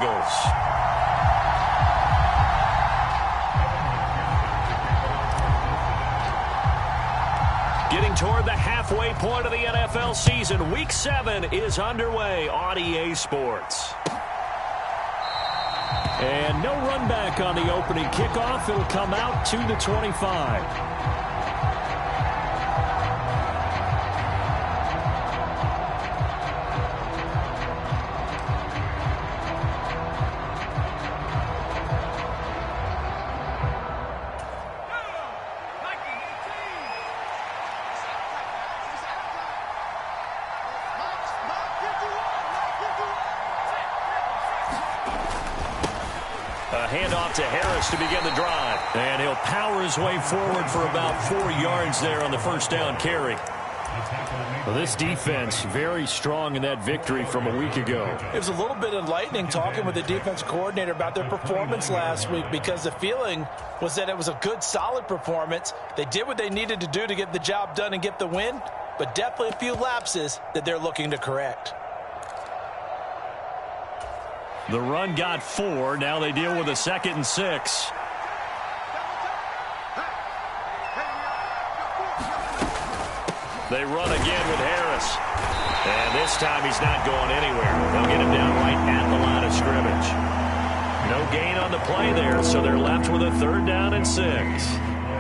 Bengals. Getting toward the halfway point of the NFL season. Week 7 is underway on EA Sports. And no run back on the opening kickoff. It'll come out to the 25. Handoff to Harris to begin the drive. And he'll power his way forward for about 4 yards there on the first down carry. Well, this defense very strong in that victory from a week ago. It was a little bit enlightening talking with the defense coordinator about their performance last week, because the feeling was that it was a good, solid performance. They did what they needed to do to get the job done and get the win, but definitely a few lapses that they're looking to correct. The run got 4. Now they deal with a 2nd and 6. They run again with Harris. And this time he's not going anywhere. They'll get him down right at the line of scrimmage. No gain on the play there, so they're left with a 3rd down and 6.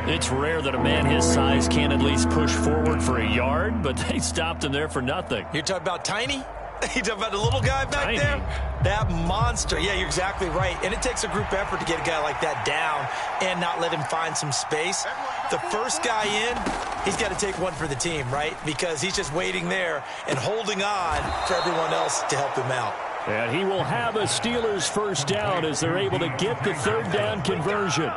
It's rare that a man his size can at least push forward for a yard, but they stopped him there for nothing. You're talking about Tiny? You talking about the little guy back there? That monster. Yeah, you're exactly right. And it takes a group effort to get a guy like that down and not let him find some space. The first guy in, he's got to take one for the team, right? Because he's just waiting there and holding on for everyone else to help him out. And he will have a Steelers first down as they're able to get the 3rd down conversion.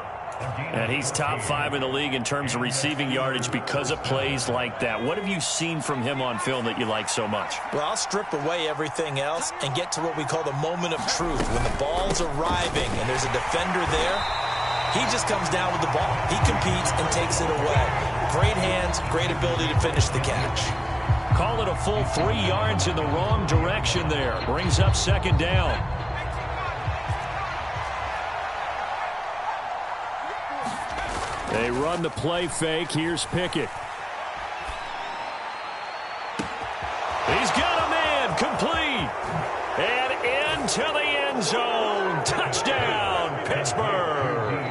And he's top 5 in the league in terms of receiving yardage because of plays like that. What have you seen from him on film that you like so much? Well, I'll strip away everything else and get to what we call the moment of truth. When the ball's arriving and there's a defender there, he just comes down with the ball. He competes and takes it away. Great hands, great ability to finish the catch. Call it a full 3 yards in the wrong direction there. Brings up 2nd down. They run the play fake. Here's Pickett. He's got a man complete. And into the end zone. Touchdown, Pittsburgh.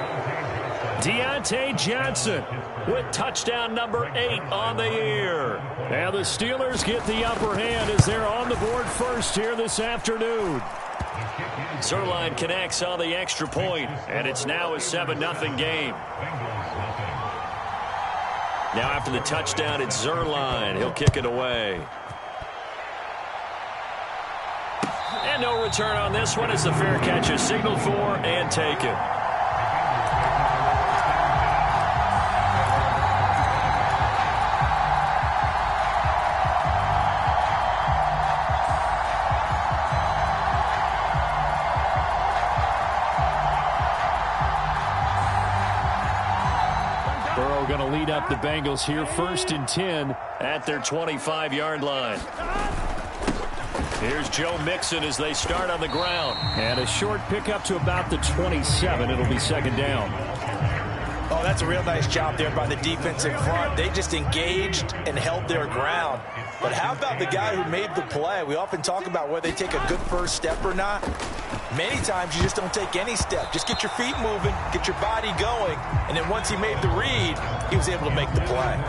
Deontay Johnson with touchdown number 8 on the year. And the Steelers get the upper hand as they're on the board first here this afternoon. Zerline connects on the extra point, and it's now a 7-0 game. Now after the touchdown, it's Zerline. He'll kick it away. And no return on this one as the fair catch is signaled for and taken. Going to lead up the Bengals here, 1st and 10 at their 25-yard line. Here's Joe Mixon as they start on the ground. And a short pickup to about the 27. It'll be 2nd down. Oh, that's a real nice job there by the defensive front. They just engaged and held their ground. But how about the guy who made the play? We often talk about whether they take a good first step or not. Many times you just don't take any step. Just get your feet moving, get your body going, and then once he made the read, he was able to make the play.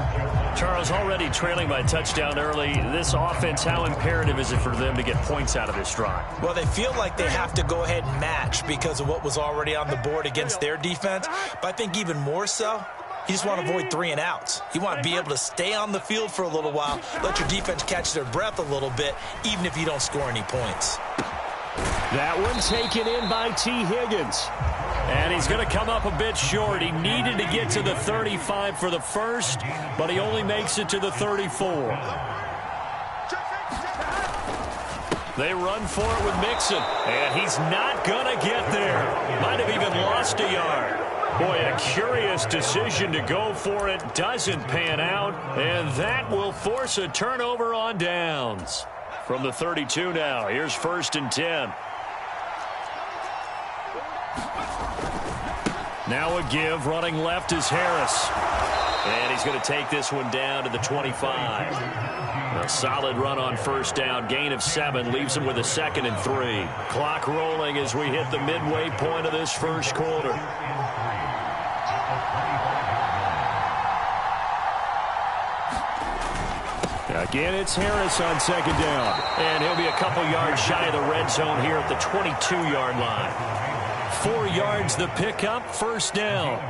Charles, already trailing by touchdown early. This offense, how imperative is it for them to get points out of this drive? Well, they feel like they have to go ahead and match because of what was already on the board against their defense. But I think even more so, you just want to avoid 3 and outs. You want to be able to stay on the field for a little while, let your defense catch their breath a little bit, even if you don't score any points. That one taken in by T. Higgins. And he's going to come up a bit short. He needed to get to the 35 for the first, but he only makes it to the 34. They run for it with Mixon, and he's not going to get there. Might have even lost a yard. Boy, a curious decision to go for it. Doesn't pan out, and that will force a turnover on downs. From the 32 now, here's 1st and 10. Now a give. Running left is Harris. And he's going to take this one down to the 25. A solid run on first down. Gain of 7 leaves him with a 2nd and 3. Clock rolling as we hit the midway point of this first quarter. Again, it's Harris on 2nd down. And he'll be a couple yards shy of the red zone here at the 22-yard line. 4 yards the pickup, first down.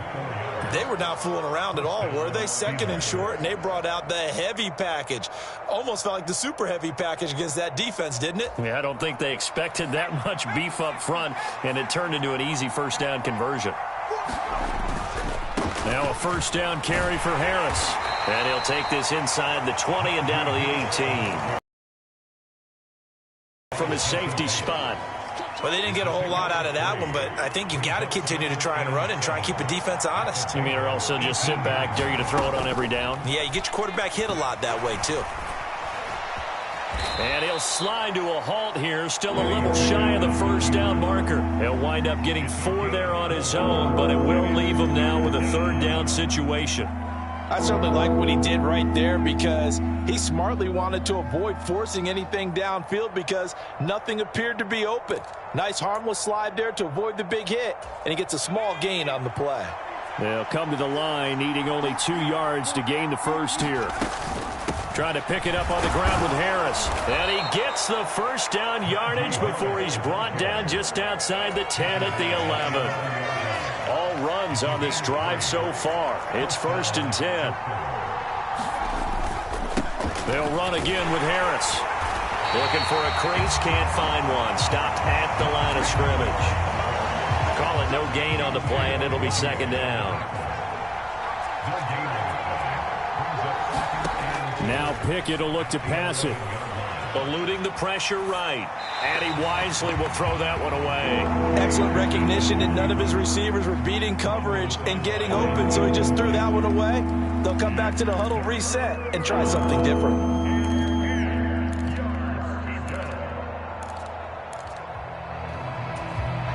They were not fooling around at all, were they? 2nd and short, and they brought out the heavy package. Almost felt like the super heavy package against that defense, didn't it? Yeah, I don't think they expected that much beef up front, and it turned into an easy first down conversion. Now a first down carry for Harris. And he'll take this inside the 20 and down to the 18. From his safety spot. Well, they didn't get a whole lot out of that one, but I think you've got to continue to try and run and try and keep the defense honest. You mean, or also just sit back, dare you to throw it on every down? Yeah, you get your quarterback hit a lot that way, too. And he'll slide to a halt here, still a little shy of the first down marker. He'll wind up getting 4 there on his own, but it will leave him now with a 3rd down situation. I certainly like what he did right there because he smartly wanted to avoid forcing anything downfield because nothing appeared to be open. Nice harmless slide there to avoid the big hit, and he gets a small gain on the play. They'll come to the line, needing only 2 yards to gain the first here. Trying to pick it up on the ground with Harris. And he gets the first down yardage before he's brought down just outside the 10 at the 11. All runs on this drive so far. It's 1st and 10. They'll run again with Harris. Looking for a crease, can't find one. Stopped at the line of scrimmage. Call it no gain on the play, and it'll be 2nd down. Now Pickett will look to pass it. Eluding the pressure right. And he wisely will throw that one away. Excellent recognition, and none of his receivers were beating coverage and getting open, so he just threw that one away. They'll come back to the huddle, reset, and try something different.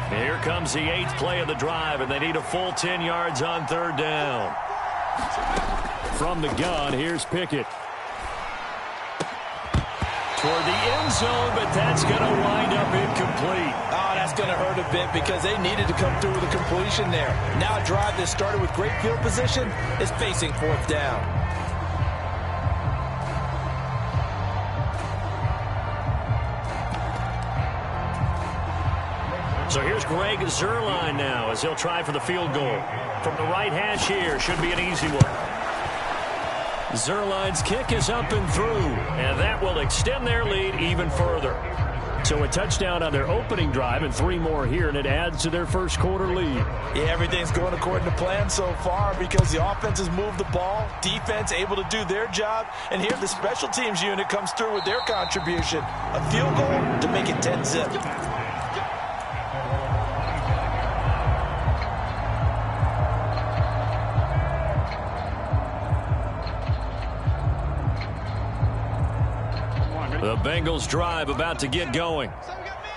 Here comes the 8th play of the drive, and they need a full 10 yards on 3rd down. From the gun, here's Pickett. Toward the end zone, but that's going to wind up incomplete. Oh, that's going to hurt a bit because they needed to come through with a completion there. Now a drive that started with great field position is facing 4th down. So here's Greg Zuerlein now as he'll try for the field goal. From the right hash here, should be an easy one. Zuerlein's kick is up and through, and that will extend their lead even further. So a touchdown on their opening drive and 3 more here, and it adds to their first quarter lead. Yeah, everything's going according to plan so far because the offense has moved the ball, defense able to do their job, and here the special teams unit comes through with their contribution. A field goal to make it 10-zip. The Bengals drive about to get going.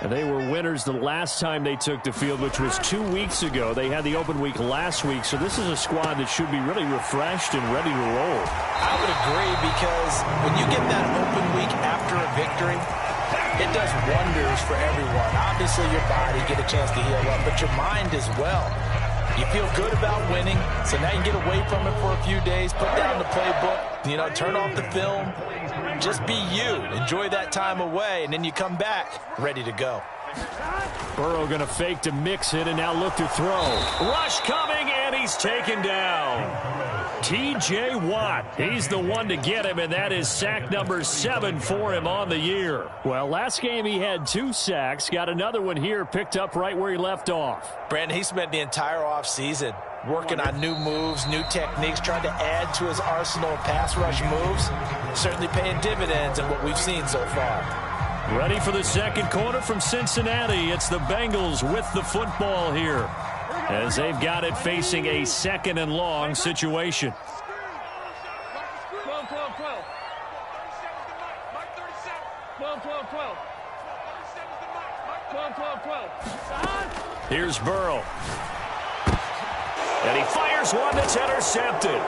And they were winners the last time they took the field, which was 2 weeks ago. They had the open week last week, so this is a squad that should be really refreshed and ready to roll. I would agree because when you get that open week after a victory, it does wonders for everyone. Obviously, your body get a chance to heal up, but your mind as well. You feel good about winning, so now you can get away from it for a few days, put down the playbook, turn off the film. Just be you. Enjoy that time away, and then you come back ready to go. Burrow going to fake to mix it and now look to throw. Rush coming, and he's taken down. T.J. Watt, he's the one to get him, and that is sack number 7 for him on the year. Well, last game he had 2 sacks. Got another one here picked up right where he left off. Brandon, he spent the entire offseason working on new moves, new techniques, trying to add to his arsenal of pass rush moves. Certainly paying dividends in what we've seen so far. Ready for the second quarter from Cincinnati. It's the Bengals with the football here, as they've got it facing a 2nd and long situation. 12, 12, 12. 12, 12, 12. 12, 12, 12. Here's Burrow. And he fires one that's intercepted.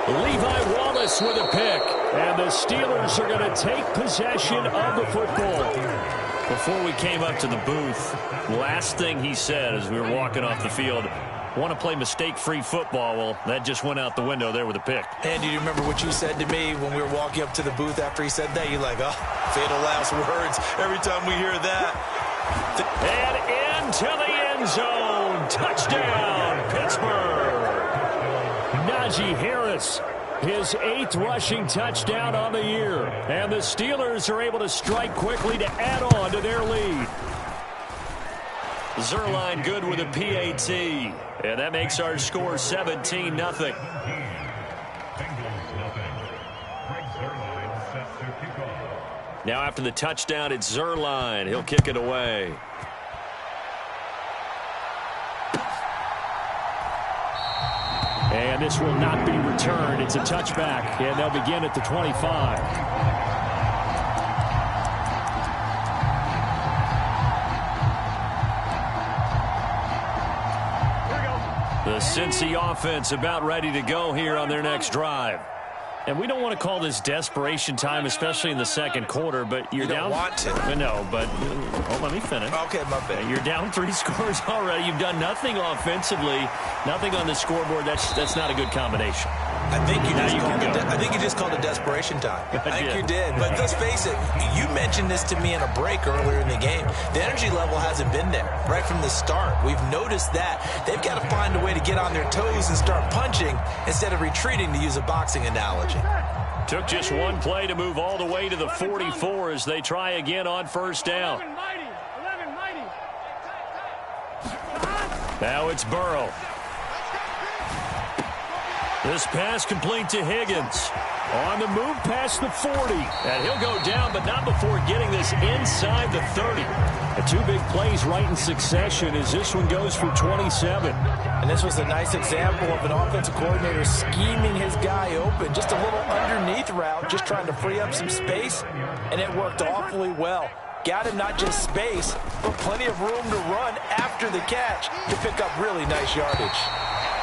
Levi Wallace with a pick. And the Steelers are going to take possession of the football. Before we came up to the booth, last thing he said as we were walking off the field, want to play mistake-free football. Well, that just went out the window there with a pick. And do you remember what you said to me when we were walking up to the booth after he said that? You're like, oh, fatal last words every time we hear that. And into the end zone. Touchdown, Pittsburgh. Najee Harris, his 8th rushing touchdown on the year. And the Steelers are able to strike quickly to add on to their lead. Zerline good with a PAT. And that makes our score 17-0. Now after the touchdown, it's Zerline. He'll kick it away. And this will not be returned. It's a touchback, and they'll begin at the 25. The Cincy offense about ready to go here on their next drive. And we don't want to call this desperation time, especially in the second quarter, but you're down. You don't want to. No, but let me finish. Okay, my bad. You're down 3 scores already. You've done nothing offensively, nothing on the scoreboard. That's not a good combination. I think you just called it desperation time. I think you did. But let's face it, you mentioned this to me in a break earlier in the game. The energy level hasn't been there right from the start. We've noticed that. They've got to find a way to get on their toes and start punching instead of retreating, to use a boxing analogy. Took just one play to move all the way to the 44 as they try again on first down. Now it's Burrow. This pass complete to Higgins. On the move past the 40. And he'll go down, but not before getting this inside the 30. The 2 big plays right in succession as this one goes for 27. And this was a nice example of an offensive coordinator scheming his guy open. Just a little underneath route, just trying to free up some space. And it worked awfully well. Got him not just space, but plenty of room to run after the catch to pick up really nice yardage.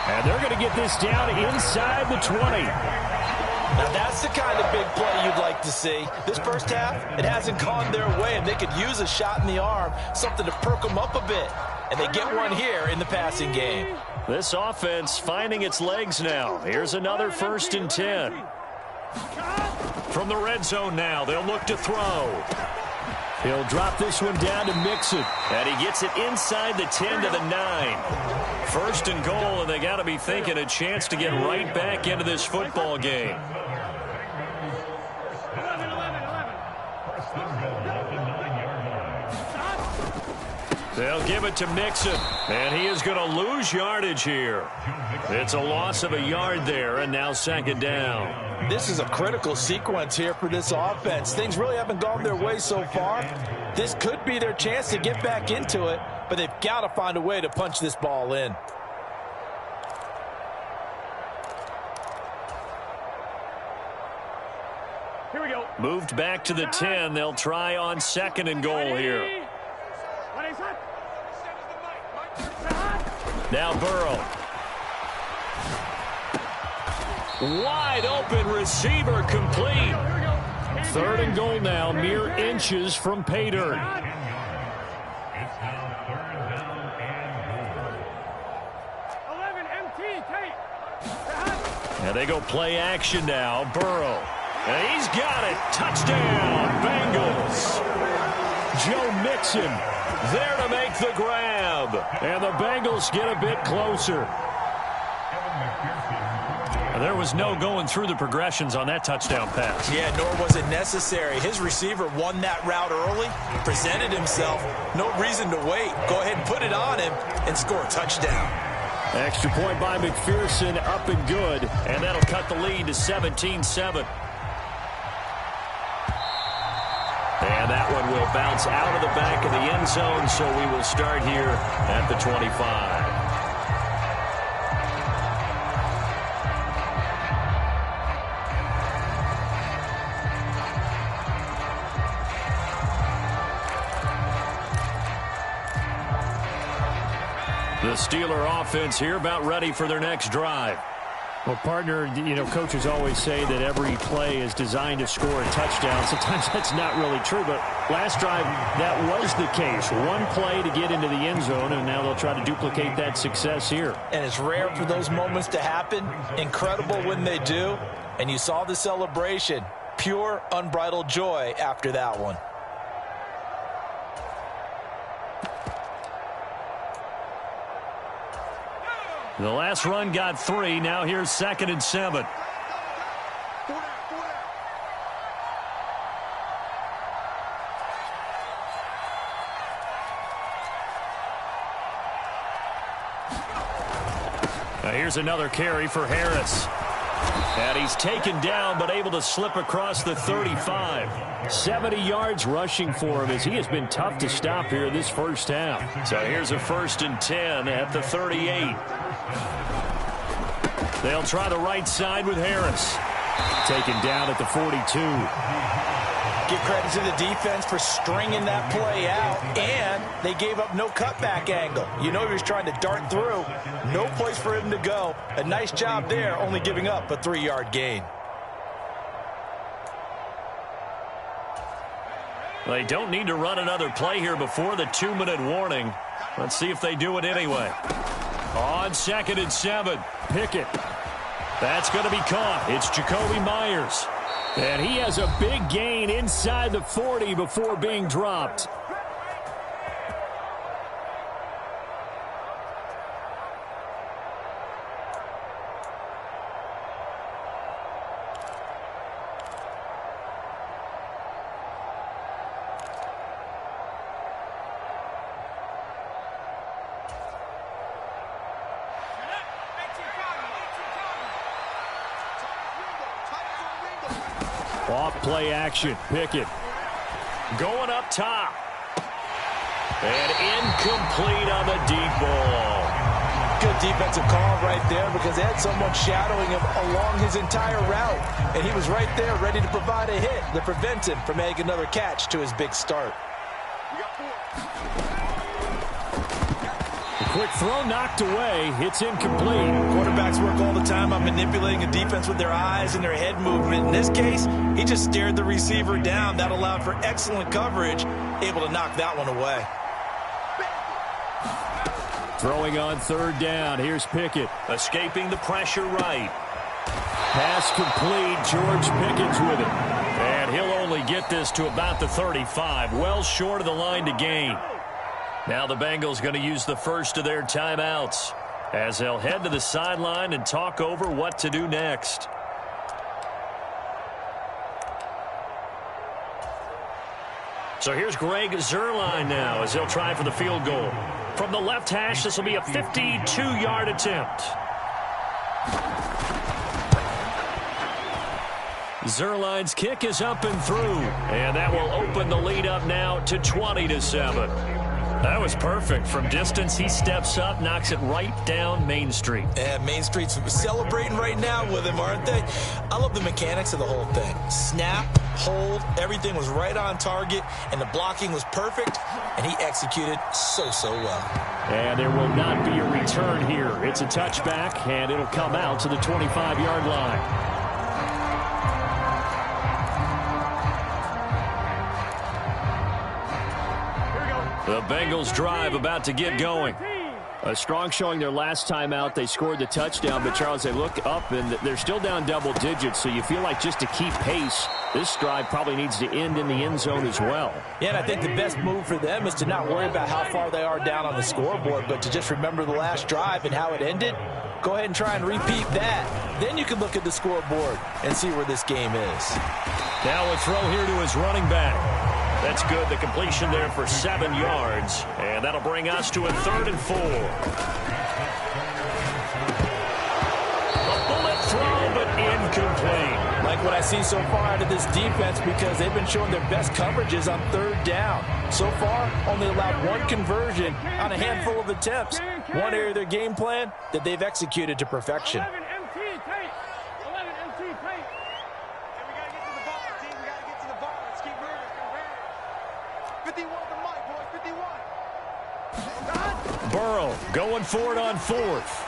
And they're going to get this down inside the 20. Now that's the kind of big play you'd like to see. This first half, it hasn't gone their way, and they could use a shot in the arm, something to perk them up a bit. And they get one here in the passing game. This offense finding its legs now. Here's another 1st and 10. From the red zone now, they'll look to throw. He'll drop this one down to Mixon. And he gets it inside the 10 to the 9. 1st and goal, and they got to be thinking a chance to get right back into this football game. They'll give it to Mixon, and he is going to lose yardage here. It's a loss of a yard there, and now 2nd down. This is a critical sequence here for this offense. Things really haven't gone their way so far. This could be their chance to get back into it, but they've got to find a way to punch this ball in. Here we go. Moved back to the 10. They'll try on 2nd and goal here. Now Burrow. Wide open receiver complete. 3rd and goal now, mere inches from pay dirt. And they go play action now. Burrow. And he's got it. Touchdown, Bengals. Joe Mixon there to make the grab. And the Bengals get a bit closer. And there was no going through the progressions on that touchdown pass. Yeah, nor was it necessary. His receiver won that route early, presented himself. No reason to wait. Go ahead and put it on him and score a touchdown. Extra point by McPherson, up and good. And that'll cut the lead to 17-7. And that one will bounce out of the back of the end zone, so we will start here at the 25. The Steeler offense here about ready for their next drive. Well, partner, coaches always say that every play is designed to score a touchdown. Sometimes that's not really true, but last drive, that was the case. One play to get into the end zone, and now they'll try to duplicate that success here. And it's rare for those moments to happen. Incredible when they do. And you saw the celebration. Pure, unbridled joy after that one. The last run got 3. Now here's 2nd and 7. Now here's another carry for Harris. And he's taken down but able to slip across the 35. 70 yards rushing for him as he has been tough to stop here this first half. So here's a 1st and 10 at the 38. They'll try the right side with Harris. Taken down at the 42. Give credit to the defense for stringing that play out, and they gave up no cutback angle. You know he was trying to dart through. No place for him to go. A nice job there, only giving up a 3-yard gain. They don't need to run another play here before the 2-minute warning. Let's see if they do it anyway. On 2nd and 7, Pickett. That's going to be caught. It's Jacoby Myers. And he has a big gain inside the 40 before being dropped. Off play action. Pickett going up top. And incomplete on the deep ball. Good defensive call right there because they had someone shadowing him along his entire route. And he was right there ready to provide a hit to prevent him from making another catch to his big start. Quick throw knocked away. It's incomplete. Quarterbacks work all the time on manipulating a defense with their eyes and their head movement. In this case, he just stared the receiver down. That allowed for excellent coverage, able to knock that one away. Throwing on 3rd down. Here's Pickett. Escaping the pressure right. Pass complete. George Pickett's with it. And he'll only get this to about the 35. Well short of the line to gain. Now the Bengals going to use the first of their timeouts as they'll head to the sideline and talk over what to do next. So here's Greg Zuerlein now as they'll try for the field goal. From the left hash, this will be a 52-yard attempt. Zuerlein's kick is up and through, and that will open the lead up now to 20-7. That was perfect. From distance, he steps up, knocks it right down Main Street. And Main Street's celebrating right now with him, aren't they? I love the mechanics of the whole thing. Snap, hold, everything was right on target, and the blocking was perfect, and he executed so well. And there will not be a return here. It's a touchback, and it'll come out to the 25-yard line. The Bengals drive about to get going. A strong showing their last time out. They scored the touchdown, but Charles, they look up and they're still down double digits, so you feel like just to keep pace, this drive probably needs to end in the end zone as well. Yeah, and I think the best move for them is to not worry about how far they are down on the scoreboard, but to just remember the last drive and how it ended. Go ahead and try and repeat that. Then you can look at the scoreboard and see where this game is. Now a throw here to his running back. That's good. The completion there for 7 yards. And that'll bring us to a 3rd and 4. A bullet throw, but incomplete. Like what I see so far out of this defense because they've been showing their best coverages on 3rd down. So far, only allowed 1 conversion on a handful of attempts. One area of their game plan that they've executed to perfection. 11 MT tape. 11 MT tape. And we got to get to the ball, team. We got to get to the ball. Let's keep moving. 51 the mic, boys. 51. Burrow going for it on fourth.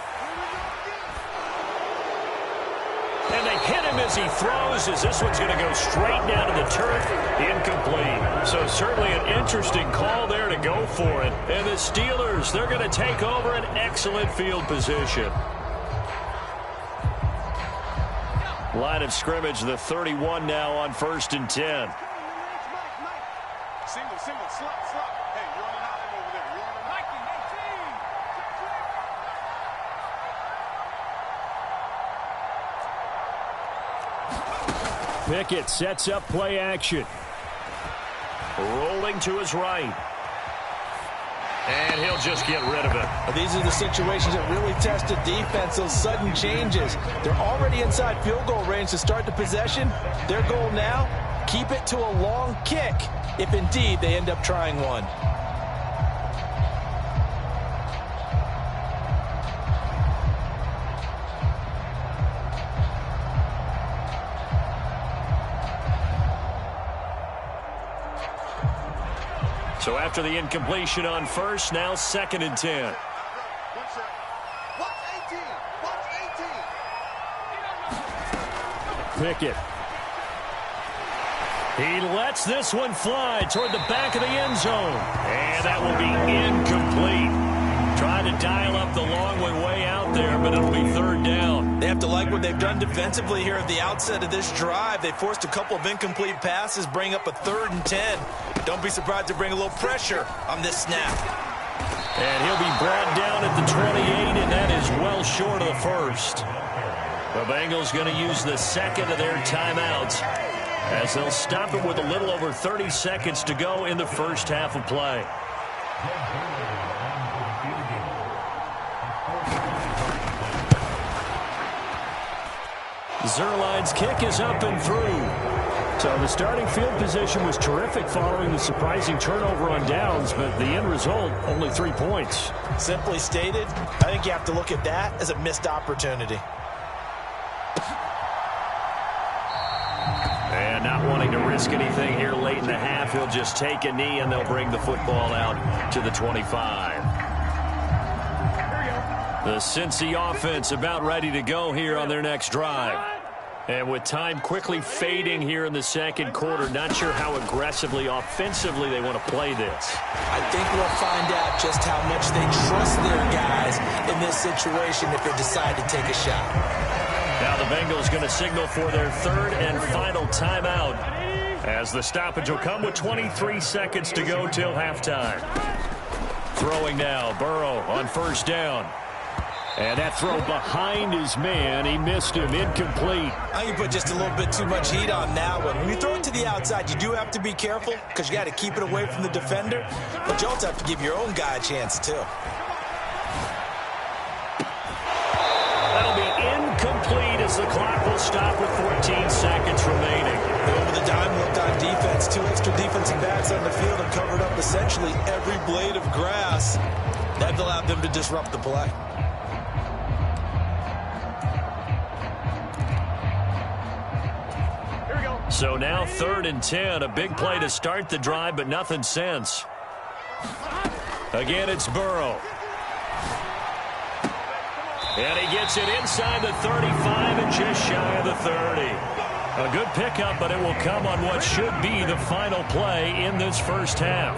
And they hit him as he throws, as this one's going to go straight down to the turf. Incomplete. So certainly an interesting call there to go for it. And the Steelers, they're going to take over an excellent field position. Line of scrimmage, the 31 now on 1st and 10. Single, slot. Hey, you're on an island over there. You're on an Pickett sets up play action. Rolling to his right. And he'll just get rid of it. These are the situations that really test a defense, those sudden changes. They're already inside field goal range to start the possession. Their goal now, keep it to a long kick, if indeed they end up trying one. So after the incompletion on first, now 2nd and 10. Pickett. He lets this one fly toward the back of the end zone. And that will be incomplete. Trying to dial up the long way out there, but it'll be 3rd down. They have to like what they've done defensively here at the outset of this drive. They forced a couple of incomplete passes, bring up a 3rd and 10. Don't be surprised to bring a little pressure on this snap. And he'll be brought down at the 28, and that is well short of the first. The Bengals going to use the 2nd of their timeouts as they'll stop it with a little over 30 seconds to go in the first half of play. Zerline's kick is up and through. So the starting field position was terrific following the surprising turnover on downs, but the end result, only 3 points. Simply stated, I think you have to look at that as a missed opportunity. And not wanting to risk anything here late in the half, he'll just take a knee and they'll bring the football out to the 25. The Cincy offense about ready to go here on their next drive. And with time quickly fading here in the 2nd quarter, not sure how aggressively, offensively they want to play this. I think we'll find out just how much they trust their guys in this situation if they decide to take a shot. Now the Bengals going to signal for their 3rd and final timeout as the stoppage will come with 23 seconds to go till halftime. Throwing now, Burrow on 1st down. And that throw behind his man, he missed him, incomplete. I think you put just a little bit too much heat on that one. When you throw it to the outside, you do have to be careful because you got to keep it away from the defender, but you also have to give your own guy a chance too. That'll be incomplete as the clock will stop with 14 seconds remaining. Over the dime looked on defense, 2 extra defensive backs on the field and covered up essentially every blade of grass. That allowed them to disrupt the play. So now 3rd and 10, a big play to start the drive, but nothing since. Again, it's Burrow. And he gets it inside the 35 and just shy of the 30. A good pickup, but it will come on what should be the final play in this first half.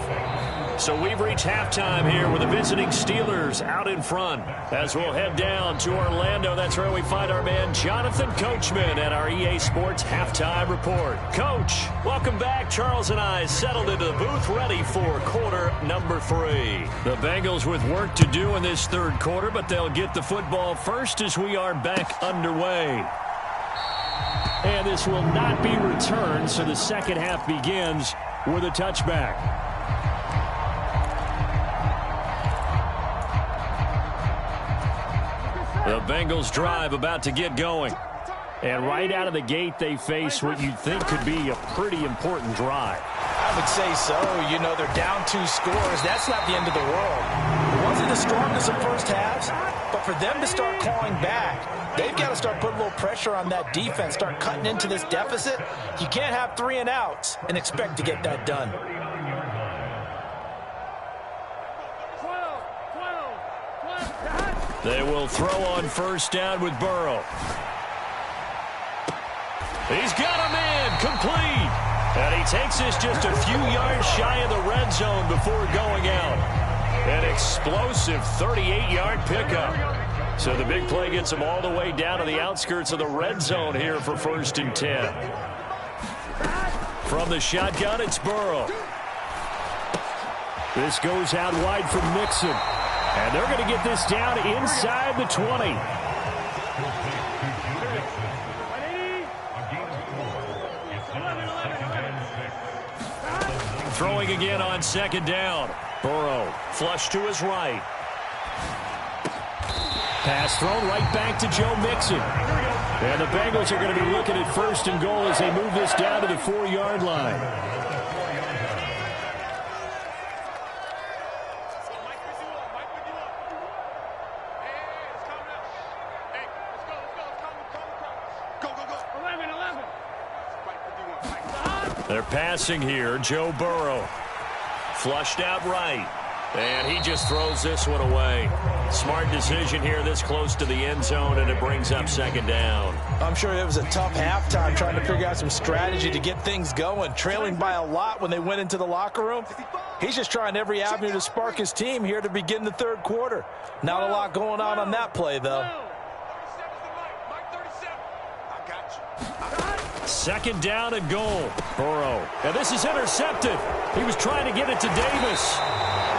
So we've reached halftime here with the visiting Steelers out in front. As we'll head down to Orlando, that's where we find our man Jonathan Coachman at our EA Sports Halftime Report. Coach, welcome back. Charles and I settled into the booth ready for quarter number 3. The Bengals with work to do in this 3rd quarter, but they'll get the football first as we are back underway. And this will not be returned, so the 2nd half begins with a touchback. The Bengals drive about to get going. And right out of the gate, they face what you'd think could be a pretty important drive. I would say so. You know, they're down 2 scores. That's not the end of the world. It wasn't the strongest of first halves, but for them to start clawing back, they've got to start putting a little pressure on that defense, start cutting into this deficit. You can't have 3 and outs and expect to get that done. 12. They will throw on first down with Burrow. He's got a man, complete. And he takes this just a few yards shy of the red zone before going out. An explosive 38-yard pickup. So the big play gets him all the way down to the outskirts of the red zone here for 1st and 10. From the shotgun, it's Burrow. This goes out wide from Mixon. And they're going to get this down inside the 20. Throwing again on 2nd down. Burrow flush to his right. Pass thrown right back to Joe Mixon. And the Bengals are going to be looking at 1st and goal as they move this down to the 4-yard line. They're passing here. Joe Burrow. Flushed out right. And he just throws this one away. Smart decision here this close to the end zone, and it brings up 2nd down. I'm sure it was a tough halftime trying to figure out some strategy to get things going. Trailing by a lot when they went into the locker room. He's just trying every avenue to spark his team here to begin the 3rd quarter. Not a lot going on that play, though. 2nd down and goal. Burrow. And this is intercepted. He was trying to get it to Davis.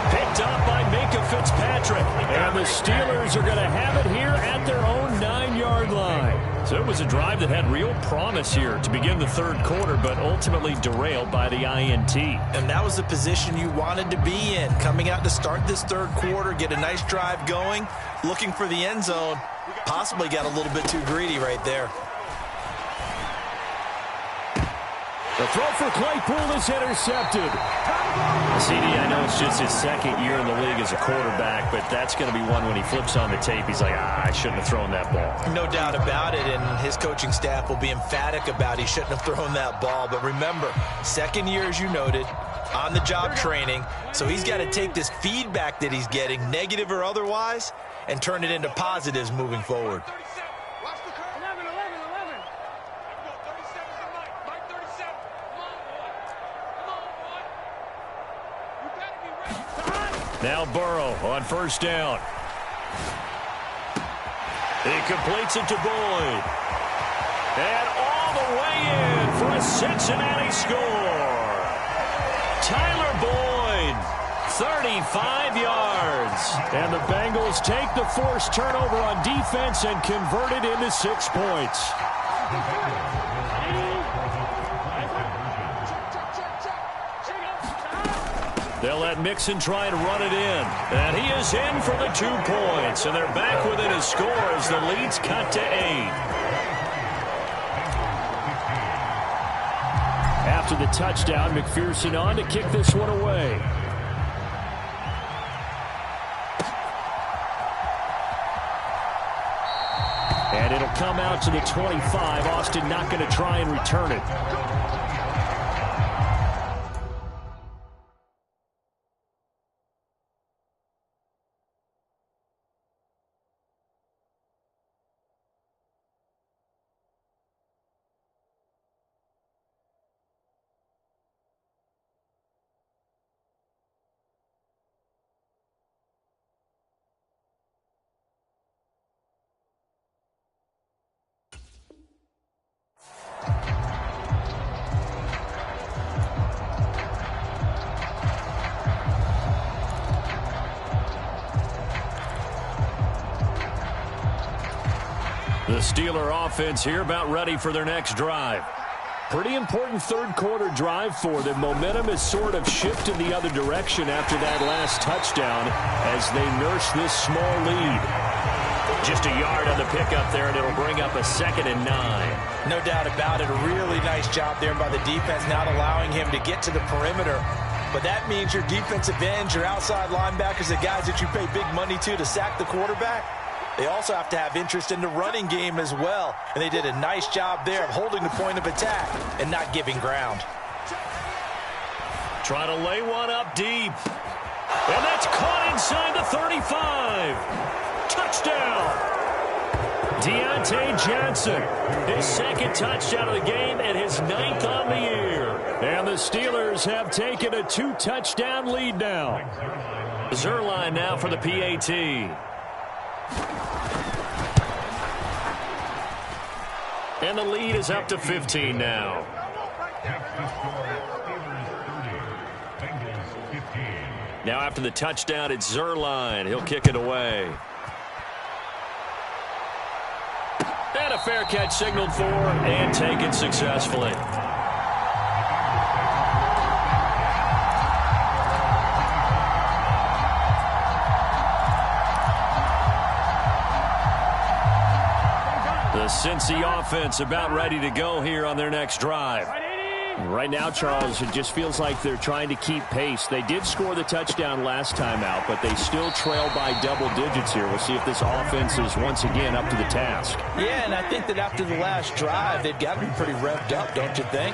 Picked up by Minka Fitzpatrick. And the Steelers are going to have it here at their own 9-yard line. So it was a drive that had real promise here to begin the 3rd quarter, but ultimately derailed by the INT. And that was the position you wanted to be in. Coming out to start this 3rd quarter, get a nice drive going, looking for the end zone. Possibly got a little bit too greedy right there. The throw for Claypool is intercepted. CD, I know it's just his 2nd year in the league as a quarterback, but that's going to be one when he flips on the tape, he's like, I shouldn't have thrown that ball. No doubt about it, and his coaching staff will be emphatic about he shouldn't have thrown that ball. But remember, 2nd year, as you noted, on-the-job training, so he's got to take this feedback that he's getting, negative or otherwise, and turn it into positives moving forward. Now Burrow on 1st down. He completes it to Boyd. And all the way in for a Cincinnati score. Tyler Boyd, 35 yards. And the Bengals take the forced turnover on defense and convert it into 6 points. They'll let Mixon try and run it in. And he is in for the 2 points. And they're back within a score as the lead's cut to 8. After the touchdown, McPherson on to kick this one away. And it'll come out to the 25. Austin not going to try and return it. The Steeler offense here about ready for their next drive. Pretty important 3rd quarter drive for them. Momentum has sort of shifted the other direction after that last touchdown as they nurse this small lead. Just a yard on the pickup there, and it'll bring up a 2nd and 9. No doubt about it. A really nice job there by the defense, not allowing him to get to the perimeter. But that means your defensive ends, your outside linebackers, the guys that you pay big money to sack the quarterback, they also have to have interest in the running game as well. And they did a nice job there of holding the point of attack and not giving ground. Trying to lay one up deep. And that's caught inside the 35. touchdown. Deontay Johnson, his second touchdown of the game and his 9th on the year. And the Steelers have taken a 2-touchdown lead now. Zerline now for the PAT. And the lead is up to 15 now. Now after the touchdown, it's Zerline. He'll kick it away. And a fair catch signaled for and taken successfully. The Cincy offense about ready to go here on their next drive. Right now, Charles, it just feels like they're trying to keep pace. They did score the touchdown last time out, but they still trail by double digits here. We'll see if this offense is once again up to the task. Yeah, and I think that after the last drive, they've got to be pretty revved up, don't you think?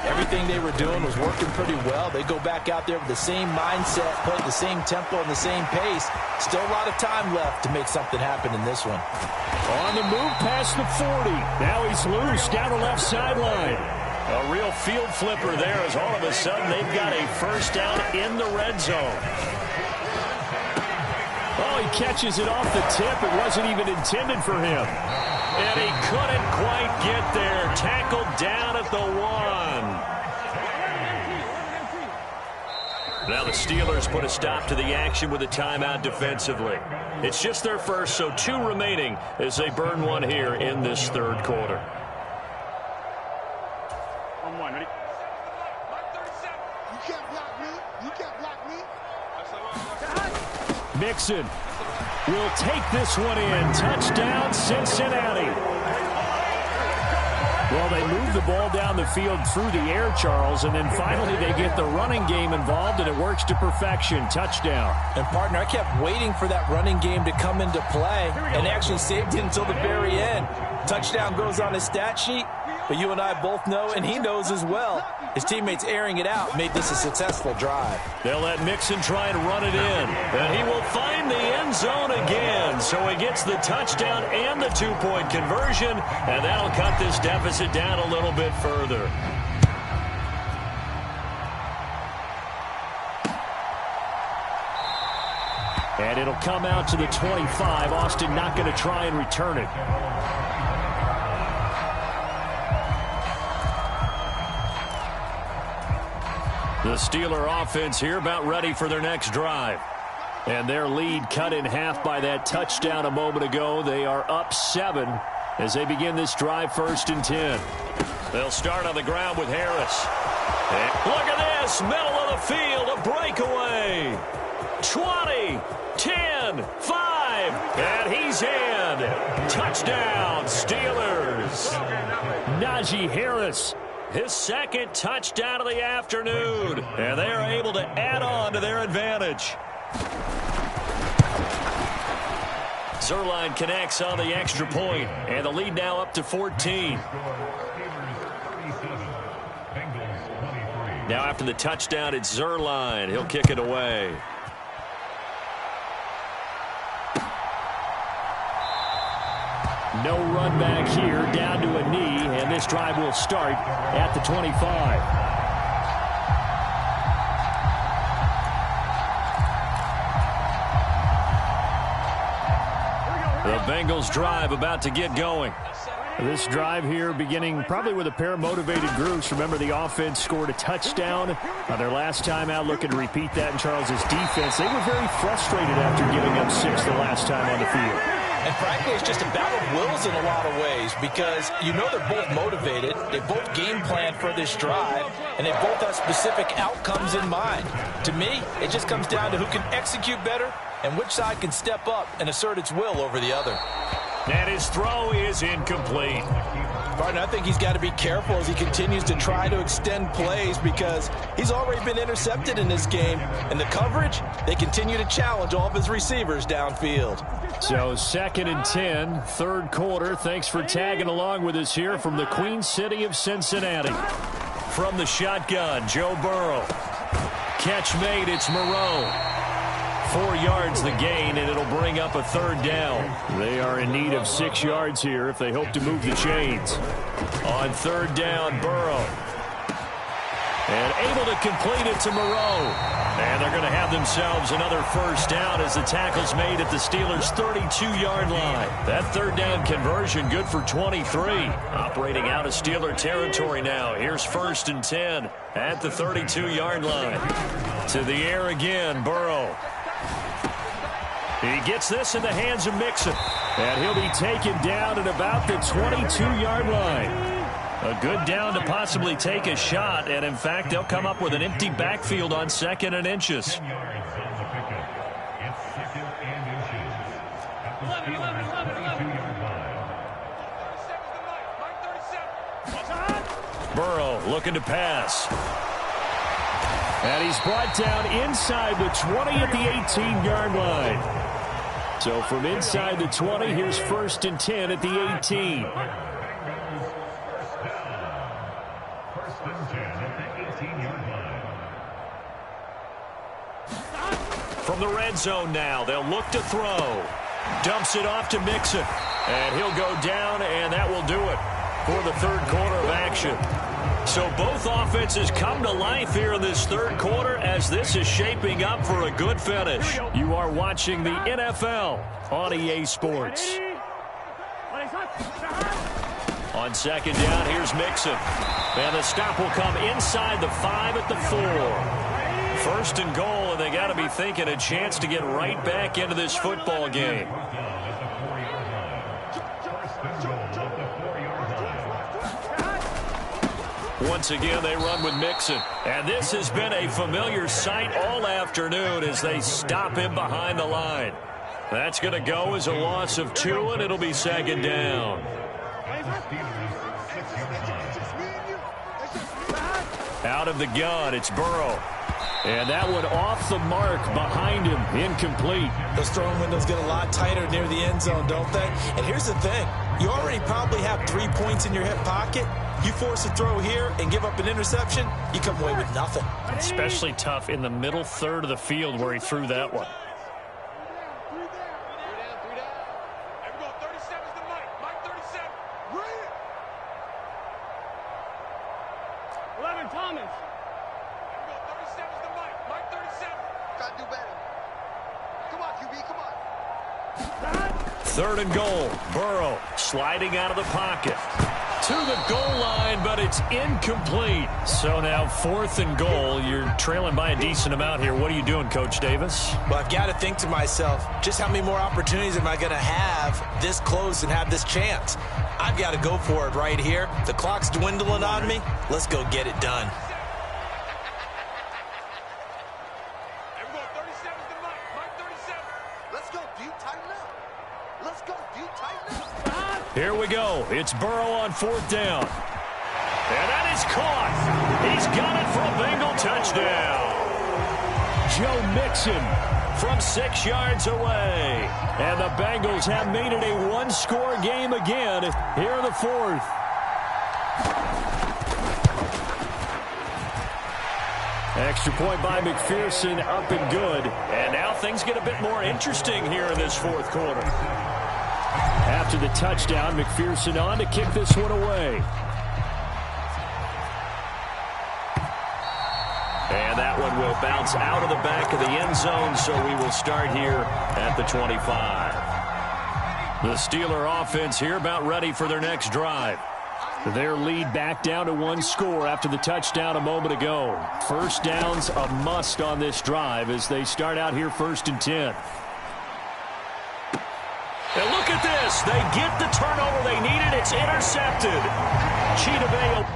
Everything they were doing was working pretty well. They go back out there with the same mindset, playing the same tempo and the same pace. Still a lot of time left to make something happen in this one. On the move past the 40. Now he's loose down the left sideline. A real field flipper there as all of a sudden they've got a first down in the red zone. Oh, he catches it off the tip. It wasn't even intended for him. And he couldn't quite get there. Tackled down at the 1. Now the Steelers put a stop to the action with a timeout defensively. It's just their first, so 2 remaining as they burn one here in this third quarter. Mixon will take this one in. Touchdown, Cincinnati. Well, they move the ball down the field through the air, Charles, and then finally they get the running game involved, and it works to perfection. Touchdown. And, partner, I kept waiting for that running game to come into play and actually saved it until the very end. Touchdown goes on his stat sheet, but you and I both know, and he knows as well, his teammates airing it out made this a successful drive. They'll let Mixon try and run it in, and he will find the end zone again. So he gets the touchdown and the 2-point conversion, and that'll cut this deficit down a little bit further. And it'll come out to the 25. Austin not going to try and return it. The Steeler offense here about ready for their next drive. And their lead cut in half by that touchdown a moment ago. They are up 7 as they begin this drive, 1st and 10. They'll start on the ground with Harris. And look at this, middle of the field, a breakaway. 20, 10, 5, and he's in. Touchdown, Steelers. Najee Harris. His second touchdown of the afternoon, and they are able to add on to their advantage. Zerline connects on the extra point, and the lead now up to 14. Now after the touchdown, it's Zerline. He'll kick it away. No run back here, down to a knee, and this drive will start at the 25. The Bengals drive about to get going. This drive here beginning probably with a pair of motivated groups. Remember, the offense scored a touchdown on their last time out. Looking to repeat that in Charles's defense. They were very frustrated after giving up 6 the last time on the field. And frankly, it's just a battle of wills in a lot of ways because you know they're both motivated. They both game planned for this drive, and they both have specific outcomes in mind. To me, it just comes down to who can execute better and which side can step up and assert its will over the other. And his throw is incomplete. Barton, I think he's got to be careful as he continues to try to extend plays because he's already been intercepted in this game. And the coverage, they continue to challenge all of his receivers downfield. So 2nd and 10, third quarter. Thanks for tagging along with us here from the Queen City of Cincinnati. From the shotgun, Joe Burrow. Catch made, it's Moreau. 4 yards the gain, and it'll bring up a 3rd down. They are in need of 6 yards here if they hope to move the chains. On 3rd down, Burrow. And able to complete it to Moreau. And they're going to have themselves another 1st down as the tackle's made at the Steelers' 32-yard line. That 3rd down conversion good for 23. Operating out of Steeler territory now. Here's 1st and 10 at the 32-yard line. To the air again, Burrow. He gets this in the hands of Mixon. And he'll be taken down at about the 22-yard line. A good down to possibly take a shot, and in fact, they'll come up with an empty backfield on 2nd and inches. Burrow looking to pass. And he's brought down inside the 20 at the 18-yard line. So from inside the 20, here's 1st and 10 at the 18. From the red zone now, they'll look to throw. Dumps it off to Mixon. And he'll go down, and that will do it for the 3rd quarter of action. So both offenses come to life here in this 3rd quarter as this is shaping up for a good finish. You are watching the NFL on EA Sports. On 2nd down, here's Mixon. And the stop will come inside the 5 at the 4. 1st and goal, and they got to be thinking a chance to get right back into this football game. Once again, they run with Mixon. And this has been a familiar sight all afternoon as they stop him behind the line. That's going to go as a loss of 2, and it'll be 2nd down. Out of the gun, it's Burrow. And that one off the mark behind him, incomplete. Those throwing windows get a lot tighter near the end zone, don't they? And here's the thing. You already probably have 3 points in your hip pocket. You force a throw here and give up an interception, you come away with nothing. Especially tough in the middle 3rd of the field where he threw that one. Third and goal. Burrow sliding out of the pocket to the goal line, but it's incomplete. So now 4th and goal. You're trailing by a decent amount here. What are you doing, Coach Davis? Well, I've got to think to myself, just how many more opportunities am I going to have this close and have this chance? I've got to go for it right here. The clock's dwindling on me. Let's go get it done. Here we go. It's Burrow on 4th down. And that is caught. He's got it for a Bengal touchdown. Joe Mixon from 6 yards away. And the Bengals have made it a 1-score game again here in the 4th. Extra point by McPherson, up and good. And now things get a bit more interesting here in this 4th quarter. After the touchdown, McPherson on to kick this one away. And that one will bounce out of the back of the end zone, so we will start here at the 25. The Steeler offense here about ready for their next drive. Their lead back down to 1 score after the touchdown a moment ago. 1st down's a must on this drive as they start out here 1st and 10. And look at this. They get the turnover they needed. It's intercepted. Chidobe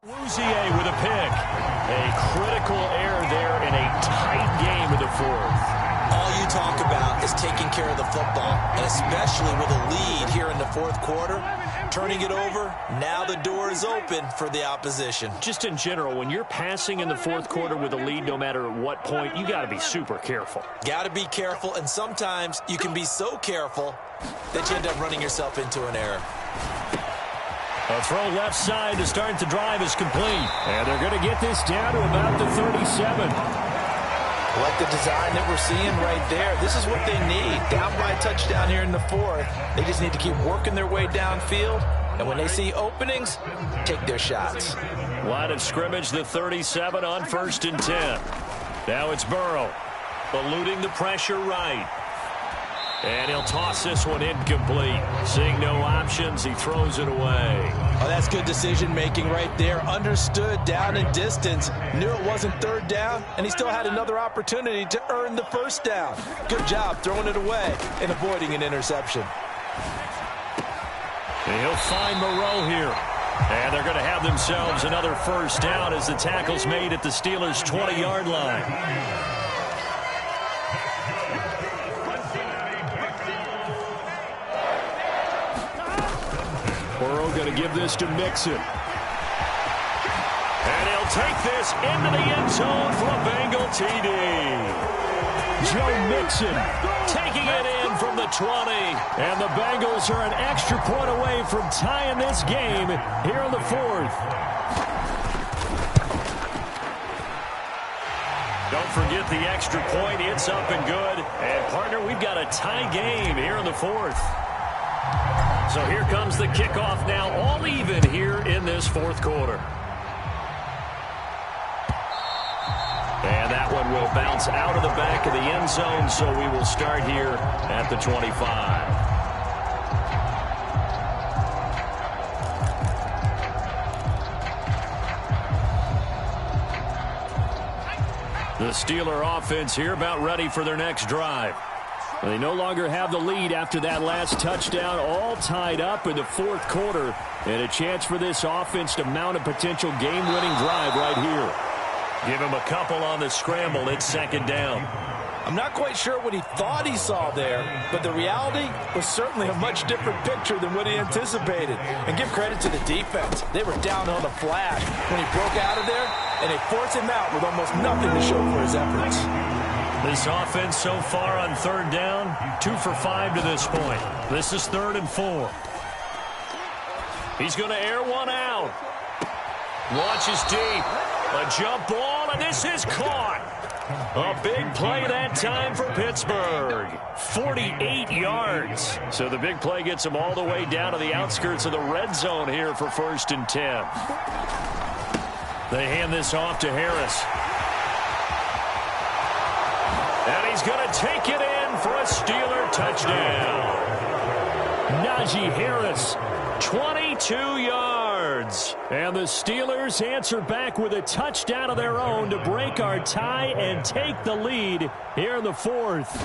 Awuzie with a pick. A critical error there in a tight game of the 4th. All you talk about is taking care of the football, and especially with a lead here in the 4th quarter. Turning it over, now the door is open for the opposition. Just in general, when you're passing in the 4th quarter with a lead, no matter at what point, you got to be super careful. Got to be careful, and sometimes you can be so careful that you end up running yourself into an error. A throw left side to start the drive is complete. And they're going to get this down to about the 37. Like the design that we're seeing right there. This is what they need. Down by a touchdown here in the fourth. They just need to keep working their way downfield. And when they see openings, take their shots. Line of scrimmage, the 37 on 1st and 10. Now it's Burrow. Eluding the pressure right. And he'll toss this one incomplete. Seeing no options, he throws it away. Oh, that's good decision-making right there. Understood down and distance. Knew it wasn't 3rd down, and he still had another opportunity to earn the 1st down. Good job throwing it away and avoiding an interception. And he'll find Moreau here. And they're going to have themselves another 1st down as the tackle's made at the Steelers' 20-yard line. Burrow going to give this to Mixon. And he'll take this into the end zone for a Bengal TD. Joe Mixon taking it in from the 20. And the Bengals are an extra point away from tying this game here in the 4th. Don't forget the extra point. It's up and good. And, partner, we've got a tie game here in the 4th. So here comes the kickoff now, all even here in this 4th quarter. And that one will bounce out of the back of the end zone, so we will start here at the 25. The Steeler offense here about ready for their next drive. They no longer have the lead after that last touchdown, all tied up in the 4th quarter, and a chance for this offense to mount a potential game-winning drive right here. Give him a couple on the scramble. It's 2nd down. I'm not quite sure what he thought he saw there, but the reality was certainly a much different picture than what he anticipated. And give credit to the defense. They were down on the flash when he broke out of there, and they forced him out with almost nothing to show for his efforts. This offense so far on 3rd down, 2 for 5 to this point. This is 3rd and 4. He's going to air one out. Launches deep. A jump ball, and this is caught. A big play that time for Pittsburgh. 48 yards. So the big play gets them all the way down to the outskirts of the red zone here for 1st and 10. They hand this off to Harris. And he's going to take it in for a Steeler touchdown. Najee Harris, 22 yards. And the Steelers answer back with a touchdown of their own to break our tie and take the lead here in the 4th.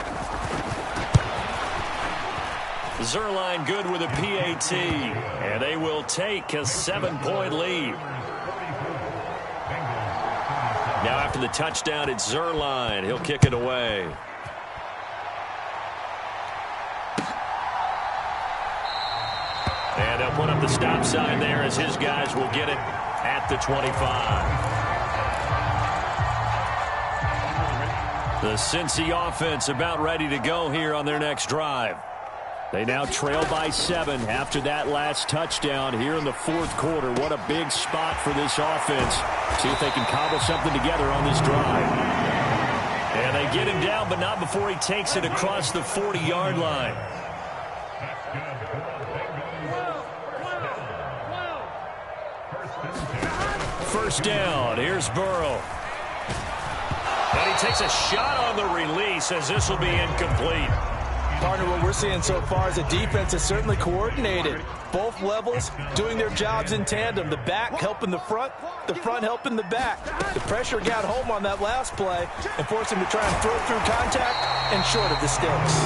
Zerline good with a PAT. And they will take a 7-point lead. Now after the touchdown, it's Zerline. He'll kick it away. And they'll put up the stop sign there as his guys will get it at the 25. The Cincy offense about ready to go here on their next drive. They now trail by 7 after that last touchdown here in the 4th quarter. What a big spot for this offense. See if they can cobble something together on this drive. And they get him down, but not before he takes it across the 40-yard line. First down. Here's Burrow. And he takes a shot on the release as this will be incomplete. Partner, what we're seeing so far is the defense is certainly coordinated. Both levels doing their jobs in tandem. The back helping the front helping the back. The pressure got home on that last play and forced him to try and throw through contact and short of the sticks.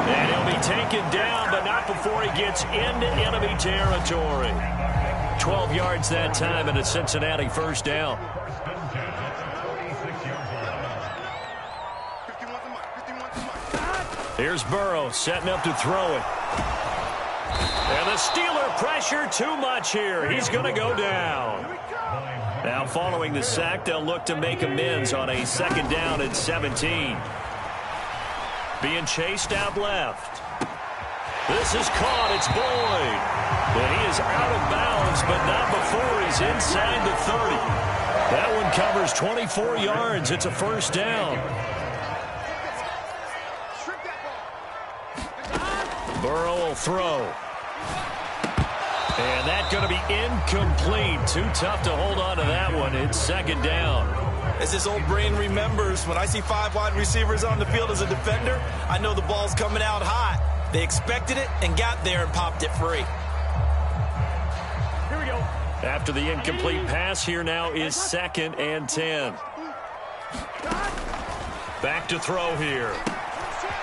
And he'll be taken down, but not before he gets into enemy territory. 12 yards that time and a Cincinnati first down. Here's Burrow setting up to throw it. And the Steeler pressure too much here. He's going to go down. Now following the sack, they'll look to make amends on a 2nd down and 17. Being chased out left. This is caught. It's Boyd. And he is out of bounds, but not before he's inside the 30. That one covers 24 yards. It's a first down. Burrow will throw. And that's going to be incomplete. Too tough to hold on to that one. It's second down. As this old brain remembers, when I see 5 wide receivers on the field as a defender, I know the ball's coming out hot. They expected it and got there and popped it free. Here we go. After the incomplete pass, here now is 2nd and 10. Back to throw here.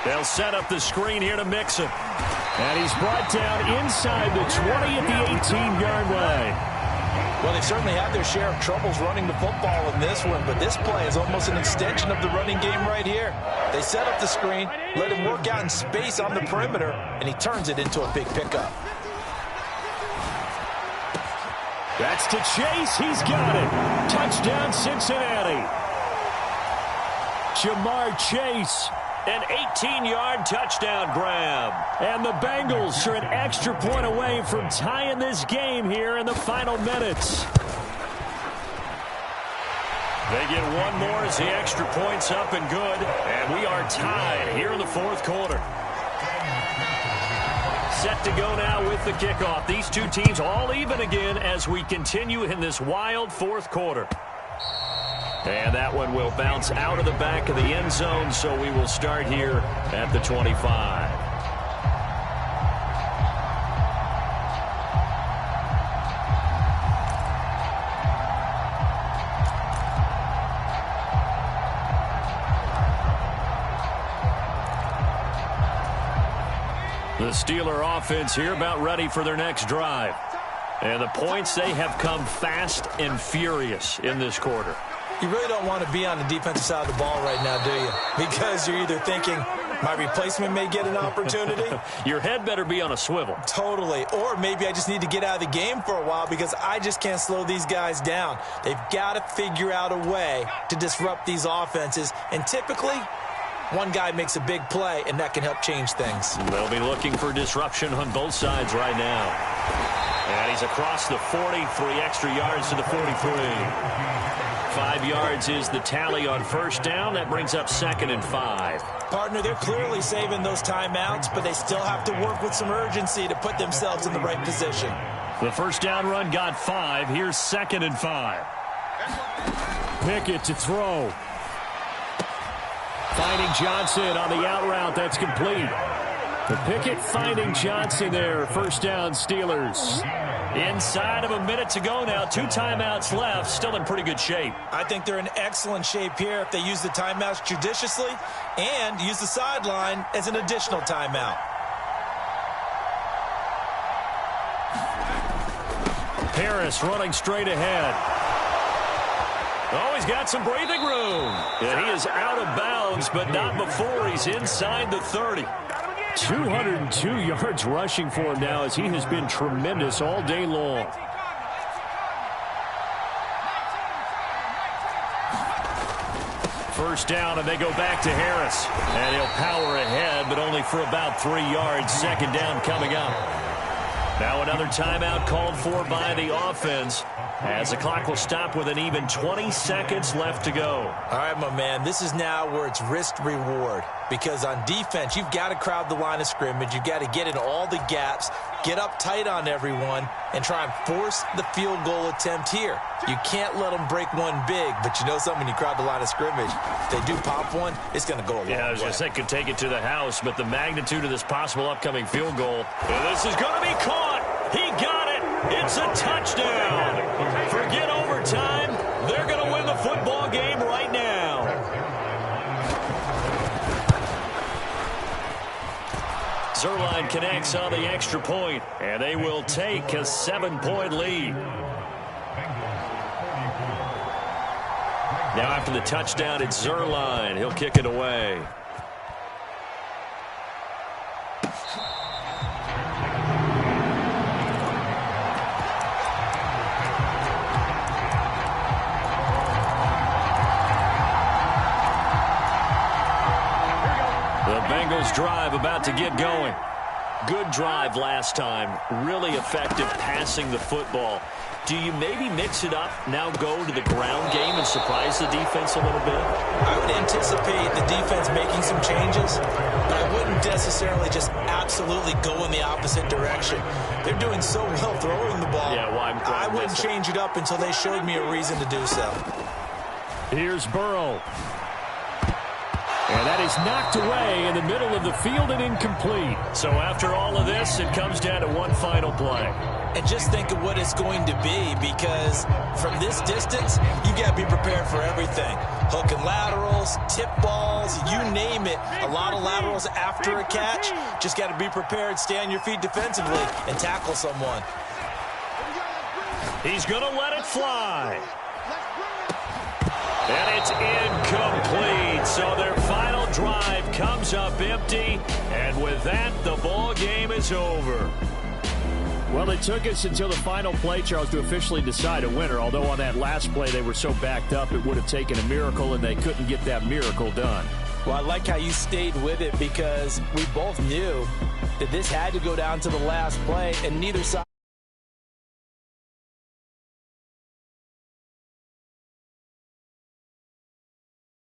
They'll set up the screen here to mix him. And he's brought down inside the 20 at the 18-yard line. Well, they've certainly had their share of troubles running the football in this one, but this play is almost an extension of the running game right here. They set up the screen, let him work out in space on the perimeter, and he turns it into a big pickup. That's to Chase. He's got it. Touchdown, Cincinnati. Jamar Chase. An 18-yard touchdown grab. And the Bengals are an extra point away from tying this game here in the final minutes. They get one more as the extra point's up and good. And we are tied here in the fourth quarter. Set to go now with the kickoff. These two teams all even again as we continue in this wild fourth quarter. And that one will bounce out of the back of the end zone, so we will start here at the 25. The Steeler offense here about ready for their next drive. And the points, they have come fast and furious in this quarter. You really don't want to be on the defensive side of the ball right now, do you? Because you're either thinking, my replacement may get an opportunity. Your head better be on a swivel. Totally. Or maybe I just need to get out of the game for a while because I just can't slow these guys down. They've got to figure out a way to disrupt these offenses. And typically, one guy makes a big play, and that can help change things. They'll be looking for disruption on both sides right now. And he's across the 40, 3 extra yards to the 43. 5 yards is the tally on first down. That brings up 2nd and 5. Partner, they're clearly saving those timeouts, but they still have to work with some urgency to put themselves in the right position. The first down run got 5. Here's 2nd and 5. Pickett to throw. Finding Johnson on the out route. That's complete. The Pickett finding Johnson there. First down, Steelers. Inside of a minute to go now. 2 timeouts left. Still in pretty good shape. I think they're in excellent shape here if they use the timeouts judiciously and use the sideline as an additional timeout. Harris running straight ahead. Oh, he's got some breathing room. And he is out of bounds, but not before he's inside the 30. 202 yards rushing for him now as he has been tremendous all day long. First down, and they go back to Harris. And he'll power ahead, but only for about 3 yards. Second down coming up. Now another timeout called for by the offense as the clock will stop with an even 20 seconds left to go. All right, my man, this is now where it's risk-reward. Because on defense, you've got to crowd the line of scrimmage. You've got to get in all the gaps, get up tight on everyone, and try and force the field goal attempt here. You can't let them break one big, but you know something, when you crowd the line of scrimmage, if they do pop one, it's going to go a long way. Yeah, I was going to say, could take it to the house, but the magnitude of this possible upcoming field goal. This is going to be caught. He got it. It's a touchdown. Forget overtime. They're going to win the football game right now. Zerline connects on the extra point, and they will take a 7-point lead. Now after the touchdown, it's Zerline. He'll kick it away. Bengals drive about to get going. Good drive last time. Really effective passing the football. Do you maybe mix it up, now go to the ground game and surprise the defense a little bit? I would anticipate the defense making some changes, but I wouldn't necessarily just absolutely go in the opposite direction. They're doing so well throwing the ball. Yeah, well, I wouldn't change it up until they showed me a reason to do so. Here's Burrow. And that is knocked away in the middle of the field and incomplete. So after all of this, it comes down to one final play. And just think of what it's going to be, because from this distance, you got to be prepared for everything. Hook and laterals, tip balls, you name it. A lot of laterals after a catch. Just got to be prepared, stay on your feet defensively, and tackle someone. He's going to let it fly. And it's incomplete. So their final drive comes up empty. And with that, the ball game is over. Well, it took us until the final play, Charles, to officially decide a winner. Although on that last play they were so backed up, it would have taken a miracle, and they couldn't get that miracle done. Well, I like how you stayed with it, because we both knew that this had to go down to the last play, and neither side.